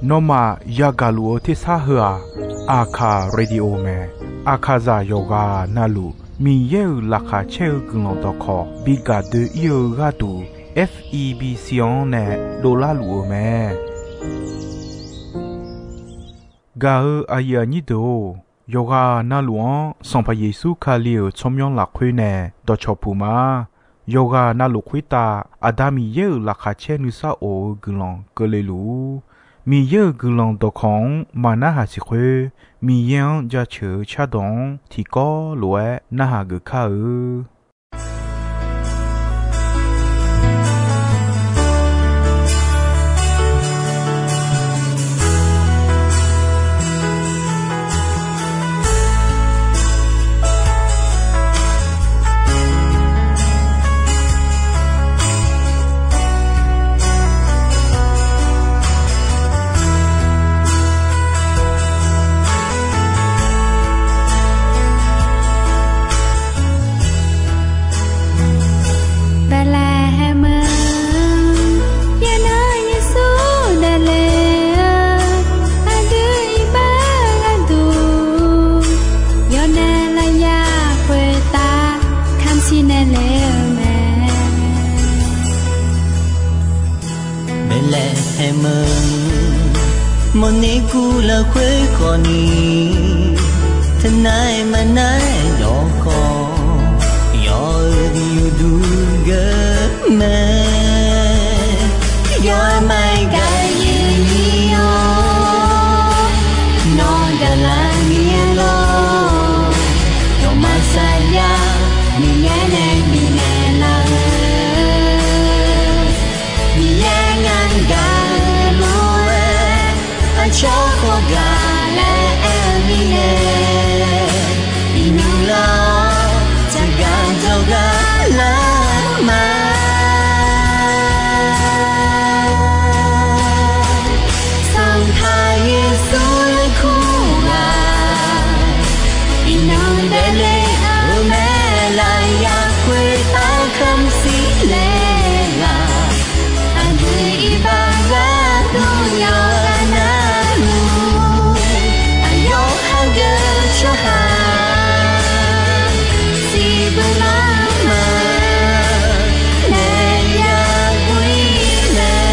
นอมายากาลูที่ซาหัวอาคาเรดิโอเมอาคาซาโยกานาลูมีเยอลักขาเชลกุลองตอคอบิกาเดอีโอกาตู FEB ซิออนเนโดลาลูโอเมกาอายานิโดโยกานาลูอันสัมพเยซูคาลิโอชมยองลักคุยเนดอชอปูมาโยกานาลูคุยตาอาดามีเยอลักขาเชนุซาโอกุลองเกเลลูมีเยอะกุลองตอของมานาหาสิเควมียังจะเชื่อชาดงที่ก็รวยนาหากข้าmột nét cũ là quê con đi thân ai mà nãy nhỏ con nhỏ điều đủ gấp mẹ nhỏ mai gai gì nó đã là nghĩa lo nhỏ mà sai ya mình nghe này mình nghe là mình nghe ngang gai cho cô gà lẽ em đi nè đi nu lo chẳng gan đâu gà lá mà sang hai Giêsu lên khu gà đi nương để lê ở mẹ lại ya quê ta không xí lê là anh đi ba ra tu nhau cho hàng si bơ lama nè ya quý nè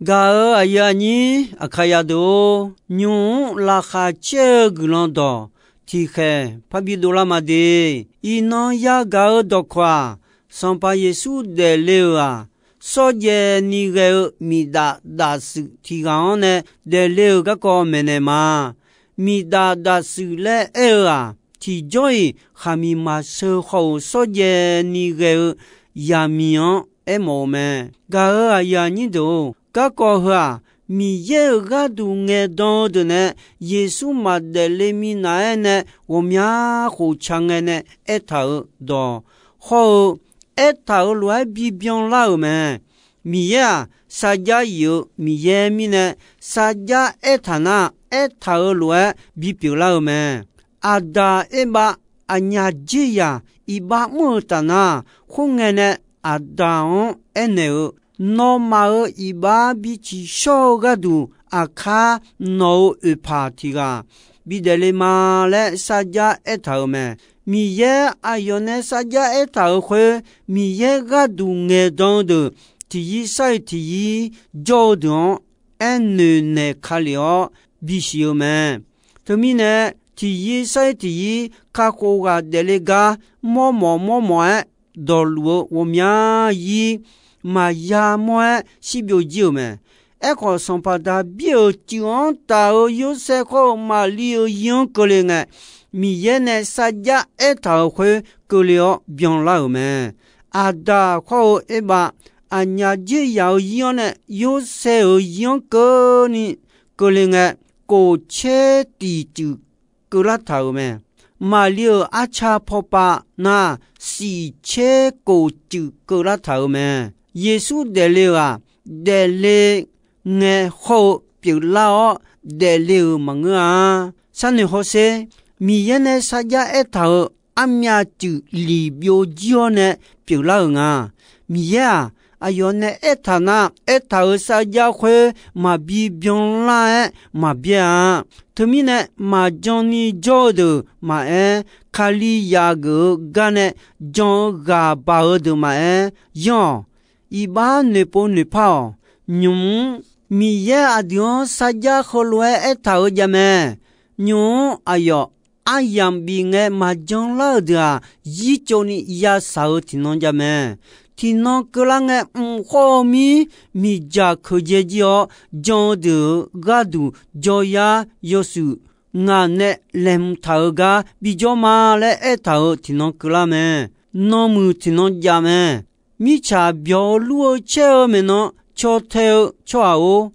가어 아야니 아카야도 뉴 라카체 글런도 티케 파비돌라마데 이노야 가어 도과 선파 예수 델레아 소제 니게 미다 다스 티가오네 델레가 코메네마 미다 다스레 에아 티조이 하미마스 호 소제 니게 야미온 에모메 가어 아야니도 가코하 미예가 둥에 도드네 예수 마델레미 나에네 오미야 호창에네 에타도 호 에타로 비병 라우메 미야 사자유 미예미네 사자 에타나 에타로 비병 라우메 아다 에바 아냐지야 이바 무타나 홍에네 아다온 에네우 노마의 이바 비치 쇼가두 아카 노 으파티가 비델레마레 사자 에타오메 미예 아요네 사자 에타오회 미예가 둥에 돈드 티이사이 티이 조돈 엔느네 칼리오 비시오메 터미네 티이사이 티이 카코가 델레가 모모모모에 돌로 오미야이 마야 모에 시비오지오메 에코 손파다 비오지온 타오 요세코 말리오 용콜랭에 미예네 사자 에타오회 콜리오 병라오메 아다 코 에바 아냐지 야오이오네 요세오 용코니 콜랭에 고체티주 콜라타오메 말리오 아차 포파 나 시체 고주 콜라타오메 예수 델레가 델레 네호 빌라오 델레 망아 산네 호세 미예네 사자 에타오 암야주 리비오지오네 빌라응아 미야 아요네 에타나 에타오 사자회 마비병라에 마비야 터미네 마존니 조드 마에 칼리야그 가네 존가 바어드 마에 용 이바 네포 네파오 뉴 미예 아디온 사자 홀로에 에타오 자메 뉴 아요 아얌빙에 마존라드아 이조니 야사오 티논 자메 티논 클랑에 호미 미자 크제지오 존드 가두 조야 요수 나네 렘타가 비조마레 에타오 티논 클라메 노무 티논 자메 미차 벼루어 체험에너 초테어 초아오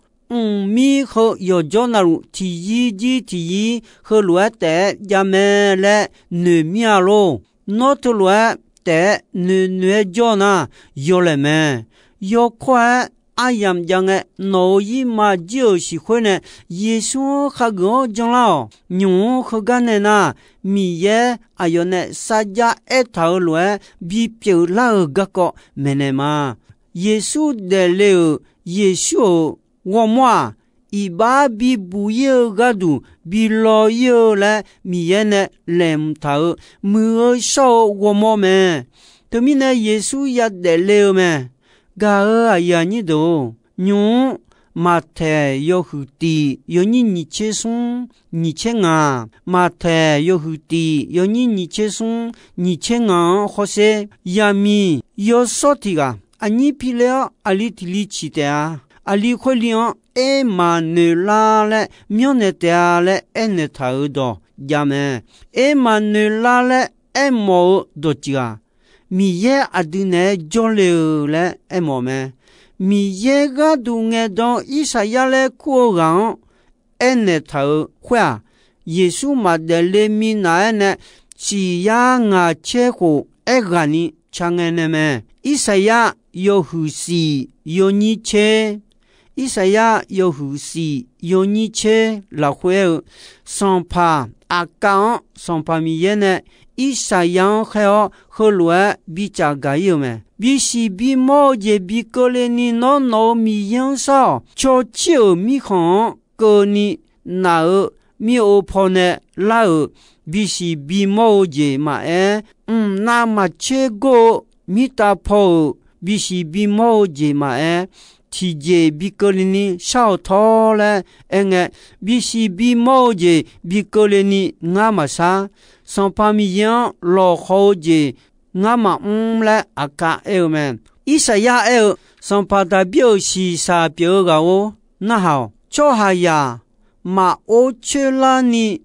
미허 여전하루 티이지 티이 허루에때 야메레 느미아로 노트루에 때 느뇌조나 요레메 요코에 아얌장에 노이마 지어시회네 예수 하고 정라오 뉴 허가네나 미예 아요네 사자 에타올로에 비뼈라가고 메네마 예수 델레 예수 워모아 이바 비부여가두 빌로여레 미예네 렘타우 무어쇼 워모메 터미네 예수야 델레오메 가어 아야니도 뉴 마테 요후티 요니 니체송 니체가 마테 요후티 요니 니체송 니체가 호세 야미 요소티가 아니 필레 알리틸리치데아 알리콜리온 에마누라레 묘네테알레 에네타우도 야메 에마누라레 에모 도치가 미예 아드네 졸레레 에모메 미예가 둥에도 이사야레 쿠오강 에네타우 회아 예수 마델레미 나에네 지야가 체고 에가니 창에네메 이사야 요후시 요니체 이사야 요후시 요니체 라회어 선파 아까온 선파미예네 이사양 헤어 헐루에 비자가요메 비시비모제 비콜레니 노노 미영서 초치어 미홍 거니 나어 미오포네 라어 비시비모제 마에 나마체고 미타포 비시비모제 마에 提节比格里尼少托嘞，比西比毛节比格里尼阿玛莎，上帕米样老好节阿玛嘞阿卡们，以赛亚上帕达表示啥表个哦，那好，做下呀，马欧切拉尼，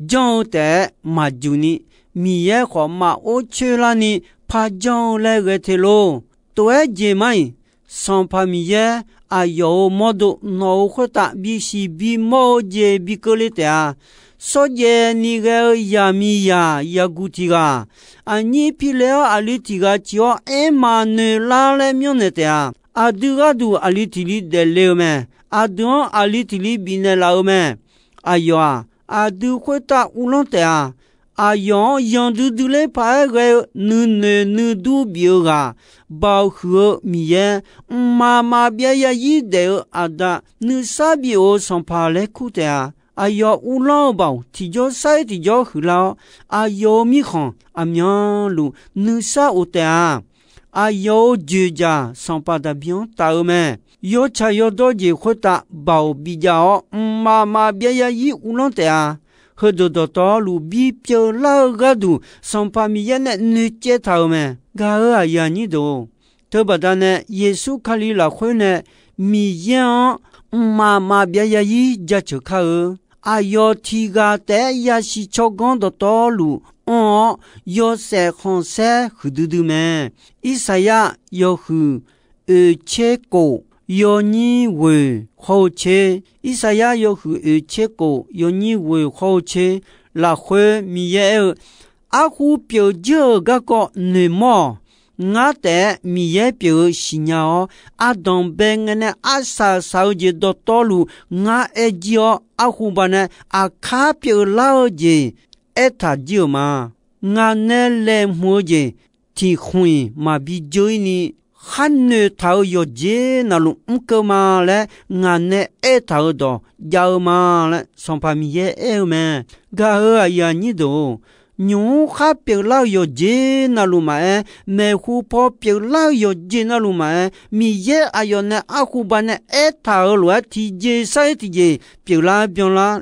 将得马朱尼，米耶和马欧切拉尼怕将来个铁路，对节mai。上帕米耶啊有么多脑壳大比西比毛节比格里的，所以你个亚米呀亚古提个，啊你皮了阿里提个叫艾玛内拉来苗内的，啊杜个杜阿里提里的了没，啊杜阿里提里比内老没，哎哟啊杜会大乌龙的啊。啊样嘟来拍个你都表个，包括米耶，妈别呀一的啊的，你啥表上拍来哭的啊，啊要乌老包，提着晒提着回来，啊要米行，啊苗路，你啥有的啊，啊要就家上拍的表到没？要查要多就回答包比较，妈别呀一乌老的啊。和多多路比表老个度，上帕米耶呢女接头me，噶尔呀你都，特别的呢，耶稣卡里拉会呢，米耶妈别呀一家就卡尔，啊要提个的呀是超讲多路，要塞红塞和嘟嘟me，以赛亚要和切狗。有你为好车，以赛亚有和切狗，有你为好车，拉回米耶阿虎表就个个内毛，我的米耶表新娘阿东边个呢阿啥少节到道路，我叫阿虎把呢阿卡表老节，他就嘛，我呢来么节，提会嘛比就你。汉女头有节那路个嘛嘞，俺呢头多要嘛嘞，上帕米耶么，个呀你都，牛哈表老有节那路嘛没虎婆表老有节那路嘛，米耶阿有呢阿虎把呢头路提节晒提节，表啦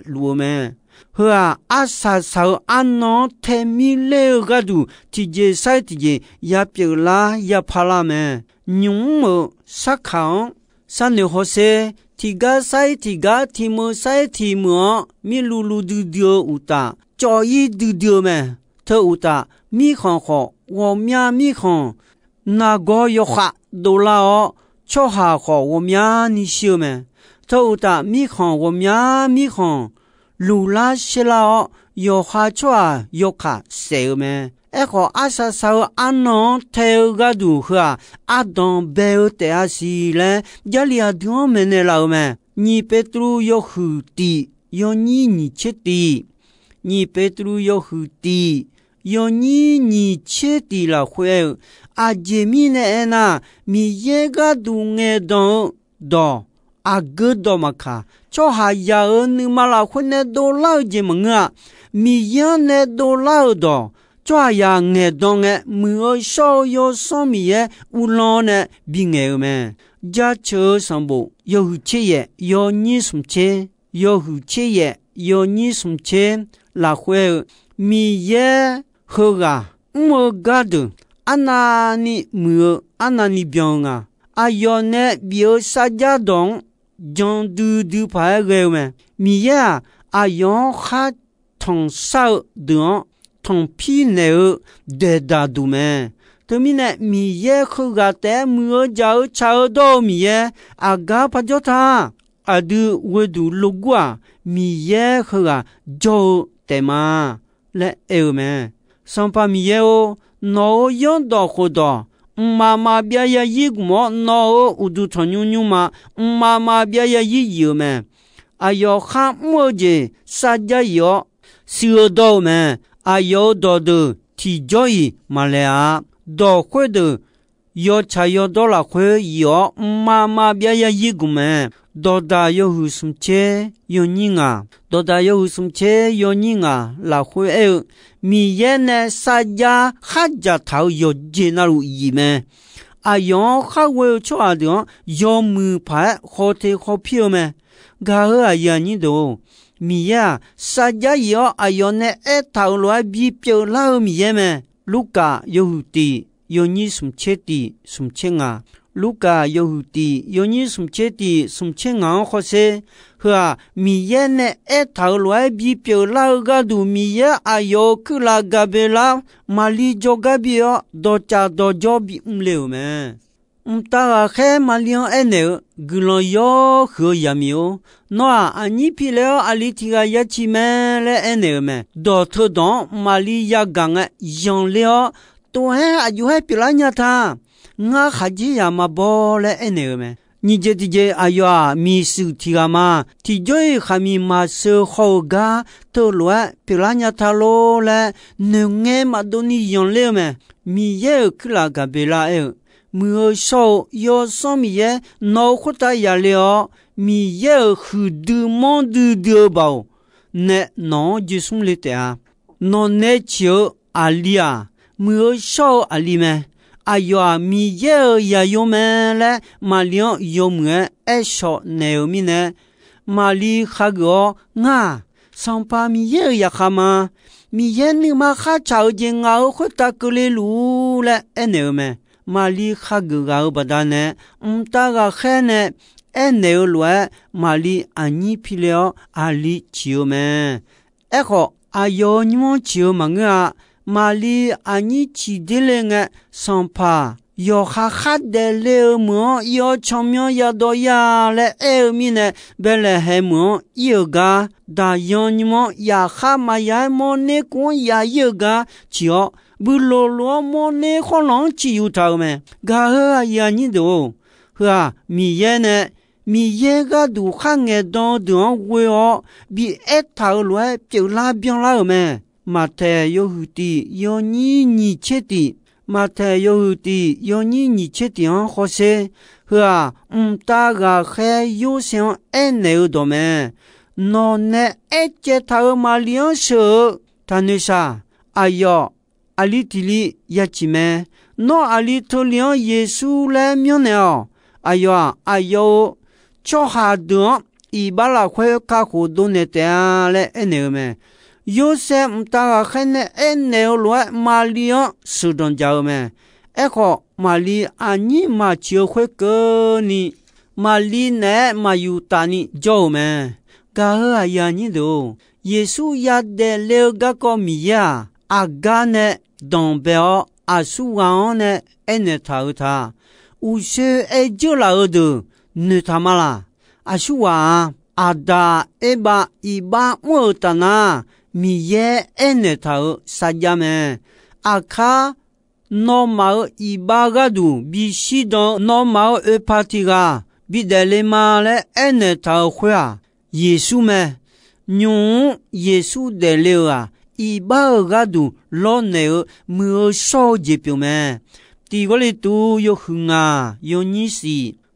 路咩。和阿萨少阿诺太米勒个度，提节晒提节，也表啦也怕啦咩。牛么沙康沙牛好些，提个晒提个提么晒提么，米噜噜嘟丢乌达，叫伊嘟丢咩？特乌达米行好，我面米行，那个要哈都啦哦，吃哈好我面你笑咩？特乌达米行我面米行。路拉西拉有哈抓有卡谁么？个阿萨少阿农头个如何？阿东贝尔德阿西嘞，家里阿多么呢老么？你别处有胡地，有你切地，你别处有胡地，有你切地了会阿杰米呢那米耶个东个东。阿哥多嘛卡，做下呀你马拉混呢多老节么啊？米样呢多老多，做呀爱当个没少有上米耶乌浪呢并爱么？家车上步有切耶，有你什么切？有切耶，有你什么切？拉会米耶好啊，我觉得安那你没安那你病啊？阿有呢表啥家动？将嘟排个么？米呀，阿样哈同少的同皮牛的大度么？对面呢，米呀和个的没叫炒到米呀，阿个怕叫他，阿都我都路过，米呀和个叫的嘛，来么？上把米呀哦，哪样到好到？妈别呀一个么？那我都穿牛嘛。妈别呀一有么？哎哟，喊么子？啥家有？收到么？哎哟，到的提交伊马来啊，到会的要查要到了会要妈别呀一个么？到达有什么车有人啊？到达有什么车有人啊？来会米耶呢？啥家哈家头有接那路伊么？阿阳哈为错阿的要มือ牌好的好票咩？噶阿呀你都米呀，啥家要阿阳呢？头来比表老米呀咩？卢卡有的有你什么切的什么切啊？卢卡有的有你什么切的什么切啊？或是和米呀呢？头来比表老个都米呀阿要去拉个别啦，马里做个别哦，多加多做比了咩？大家马里安呢？古老要和亚米哦。那安尼皮了阿里提个一起咩嘞？安呢咩？到头当马里亚讲个养了，都还阿就还皮拉伢他，我还只亚嘛包嘞？安呢咩？你这阿哟啊，米数提个嘛，提着还米嘛是好个，都乱皮拉伢他咯嘞，能个嘛都你养了咩？米也去那个别啦哎。มื่อเช้ายอสมีเยนอขุตายาเลอมีเยคือดูมองดูเบาเนนอจิสุมเลตานอเนเชียวอาลียมื่อเช้าอาลีเมอายอมีเยยายอเมและมาเลียยอมเงเอชอเนอมีเนมาลีขากองาสัมปามีเยยาคามามีเยนึมาข้าเจ้าเจงเอาขุตากเลลูและเอเนอเมมาลีข้ากูกาวบดานเนตากาแค่เนเนอลวยมาลีอันนี้พิเลออาลีชิวเมขออายอนิมชิวมังอะมาลีอันนี้ชิเดเลงะสัมภายอคัดเดเลมอยอชมยาดอยาและมีเนเบลเฮมยกาดายอนิมยาข้ามายามเนกุยายกาชิอบุโลโลโมเนขอลองจิอยู่เท่าแม่กาเฮายานี่ดูเฮามีเยเนมีเยก็ดูข้างเงดอนดวงเวอบีเท่าลวยเปียวลาเบียงลาแม่มาเทโยหุติโยนี่เชติมาเทโยหุติโยนี่เชติอันขอเซเฮาตากาแค่โยเซียงเนอดอแม่นอนเนเจเท่ามาเลียงเชอทานิชาอายอ阿里地里也去咩？那阿里头领耶稣来明了，哎呀，叫下段一把那块卡活动的点来那咩？有些大汉的那来马里昂手中教咩？个马里安尼马就会个你，马里呢马有大你教咩？噶哎呀你都耶稣也得了个米呀。阿嘎呢，东北阿苏王呢，那头他，有些就老的，你他妈啦，阿苏王阿达把一把木的那米耶那头啥家么？阿卡normal一把个都比西东normal party个比得来嘛嘞那头会啊，耶稣么，用耶稣得了啊。一把个都老内没少结表咩？第个里都有很啊，有你是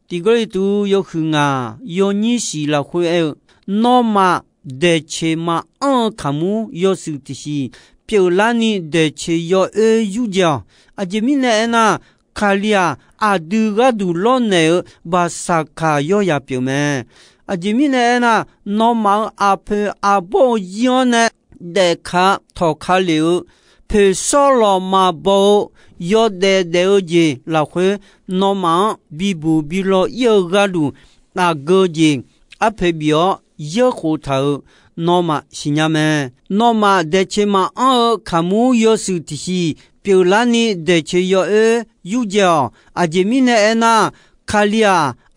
第个里都有很啊，有你是了会那么的切嘛看木有时的是表拉你的切要有叫啊这面呢那卡利亚啊这个都老内把萨卡要也表咩？啊这面呢那那么阿婆阿婆要呢？เด็กข้าทอขาเหลวเพื่อสโลมาโบยอดเดียวจีหลักเวโนมาบิบูบิโลเยอะกาดูอาเกจีอาเพื่อบิโอเยอะคู่เท่าโนมาสิญาแม่โนมาเดชมาขามูยอสุติฮีเปียวลานีเดชยอยูเจออาเจมิเนนาคาลีย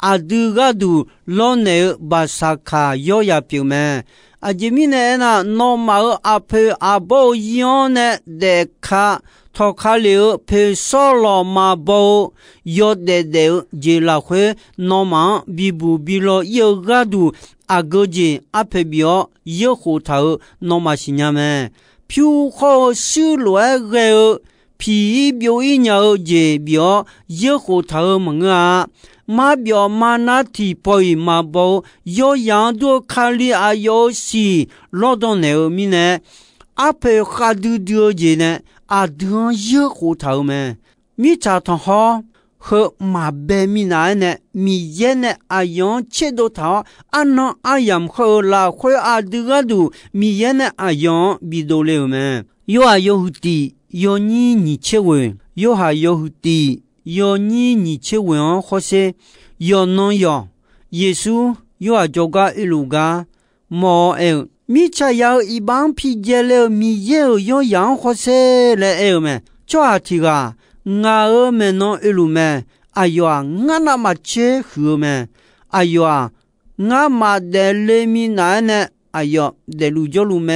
อาดูกาดูโลเนบาสาคายอยาเปียวแม่อาจมีเนี่ยนะน้องมาอาเพออาโบยอนเนี่ยเด็กข้าทอขาเหลวเพอสโลมาโบยอดเดียวเจลาเวน้องมาบิบูบิโลเยอะกาดูอาเกจีอาเพบิโอเยอะหูเท่าน้องมาสิญาแม่ผิวขอสิลวยเกลผีบิวอีเหนียวเจบิโอเยอะหูเท่ามึงอ่ะมาเบียวมานาทีปอยมาโบยอยังดูคาลีอายอสีลอดอนเนอมีเนอาเพคาดูดูเจเนอาดูเยอะหูเท่าแม่มีจ่าทองฮอ和马贝米奶奶米耶呢阿样切都他阿那阿样和拉会阿德个都米耶呢阿样比多了们有啊有的有你切问有还有的有你切问或是有能有耶稣有啊做个一路个莫米查要一帮皮杰了米耶有样或是来们做啊提个我们弄一路们哎呦啊，我那么切喝么？哎呦啊，我嘛在里面奶奶，哎呦，在路角路么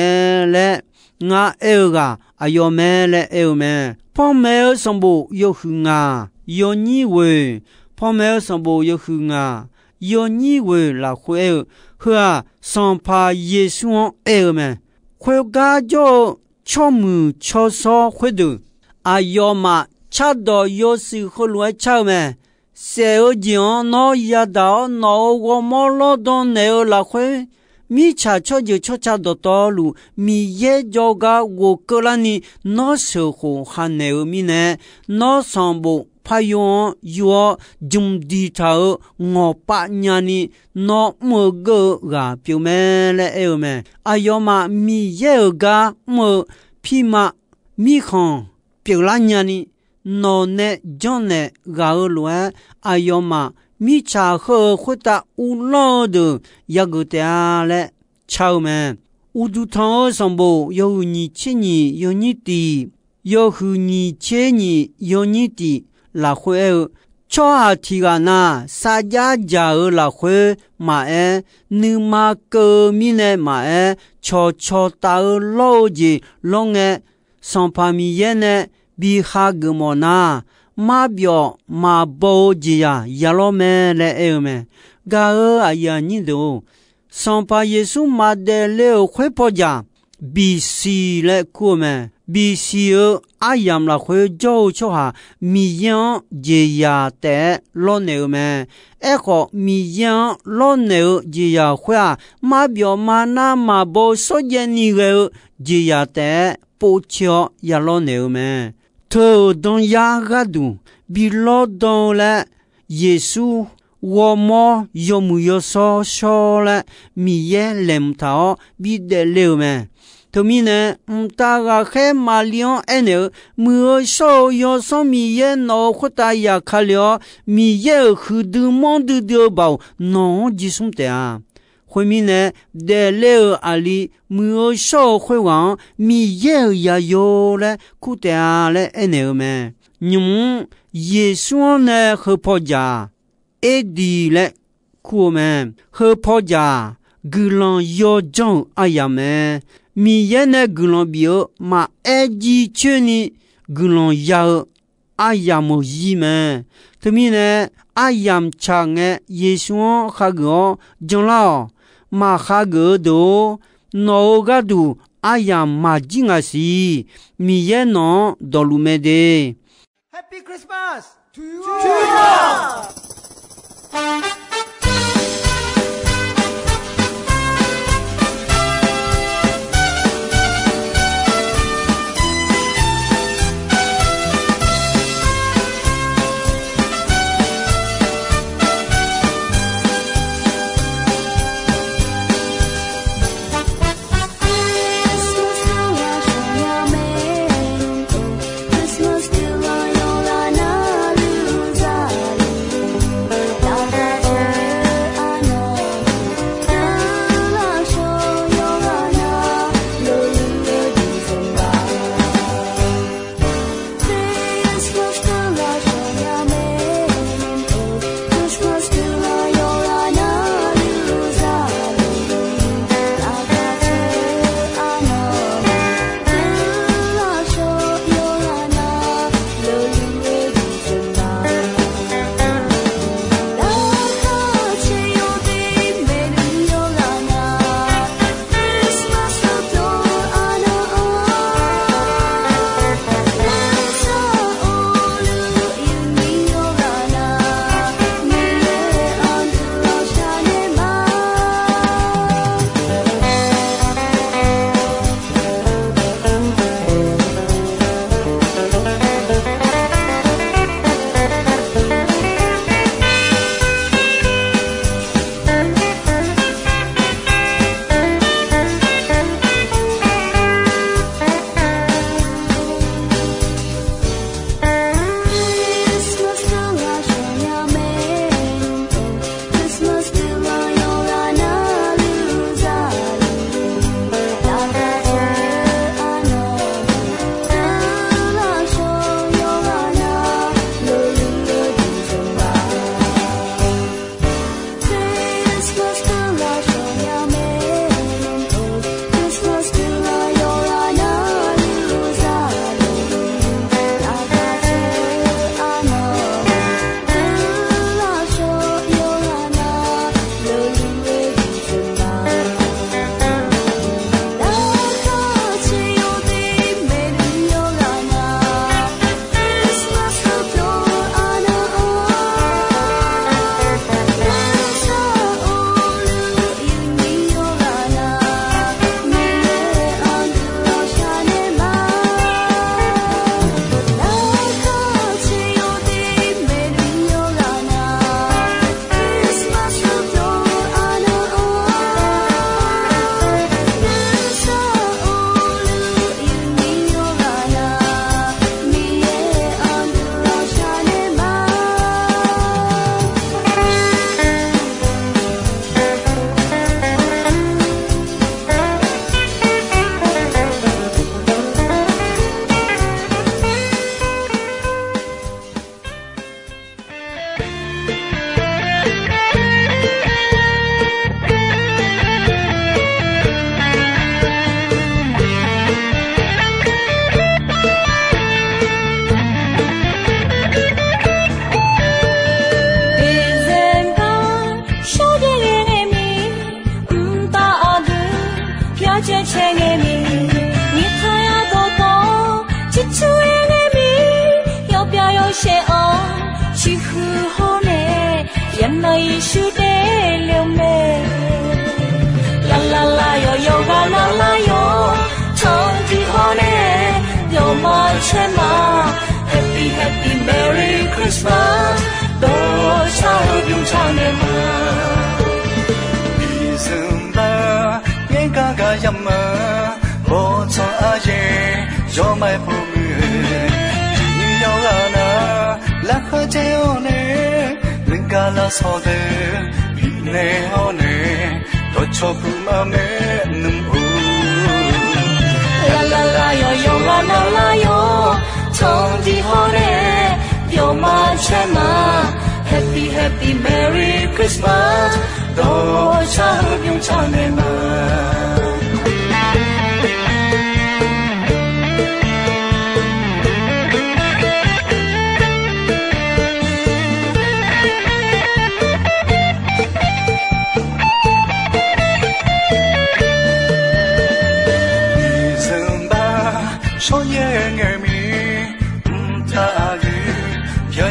嘞？我个，哎呦么嘞？么？旁边上部有哼啊，有你位，旁边上部有哼啊，有你位来回和啊，上怕耶稣么？回家就敲门敲手回头，哎呦嘛。查到有时候来查么？小将那一道那我莫老东那来回，米查查就查到道路，米也叫个我个人呢，那时候还那米呢，那上部派用有种地头我八年呢，那么个个表面来么？哎呦嘛，米也个么皮嘛米看表拉年呢？no ne jonne gao lue ayoma mi cha ho khuta u lo de yagutia le chao me u du thang sambo yo ni chi ni yo ni ti yo hu ni che ni yo ni ti la hue cho a ti ga na sa ja ja la hue ma nu ma ke mi ne ma cho ta lo ji long sans pa mi ye ne比哈格莫那马表马包吉呀亚罗梅来me嘎阿呀你都上把耶稣马得了会跑家比西来过me比西阿样啦会走出哈米样吉呀得罗牛me个米样罗牛吉呀会啊马表马那马包所见你个吉呀得不巧亚罗牛me头当亚个都比老当了耶稣我么有木有说说了米也连头比得了me头米呢大个黑马两呢没说有说米也脑或大呀看了米也和的忙的的包哪几种的啊回面呢得了阿里没有说会往米也呀有了苦的了呢么你们耶稣呢和跑家地了苦么和跑家格朗有种哎呀么米也呢格朗比嘛几圈呢格朗要哎呀么一么他们呢哎呀长耶稣哈个讲了马哈格都那个都哎呀马金啊是米也能到路没的 Happy Christmas to you! Christmas Yeshu de lume La la la yo yoga la la yo Chong di hone yo ma chema Happy happy Merry Christmas Do cha yung chane ma Isumba Yengaga yamma Bo cho aye Yo mai pu mu Yo ana La kha je one Lingala so de Ne one Do cho pu ma me num u La la la yo yoga la la yo Chong di hone yo ma chema Happy happy Merry Christmas Do cha yung chane ma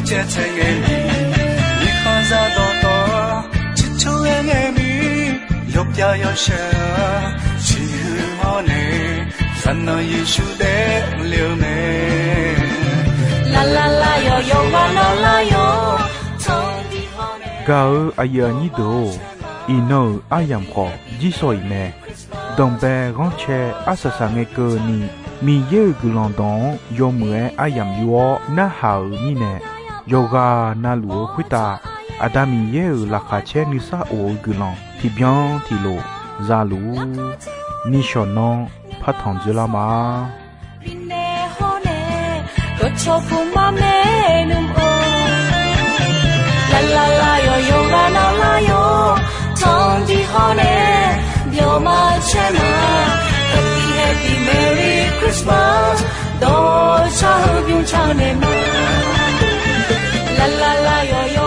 Che che mi ni khaza do to chi chu mi lok ya yo sha chi ho ne san no Yeshu de liu me La la la yo yo la la yo chong di ho ne Ga aya ni do ino ayam ko ji soi me dong be gon che asasa nge ko ni mi ye gulon don yo mwe ayam yo na ha ni ne Yoga na luo kwita Adami ye la khache ni sa o gulan Ti bien ti lo Zalu Ni shonon Patan jela ma Bine hone Do chofu ma me num o La la la yo yoga la la yo Tong di hone Yo ma chema Happy happy Merry Christmas Do cha yung cha ne ma La la la yo yo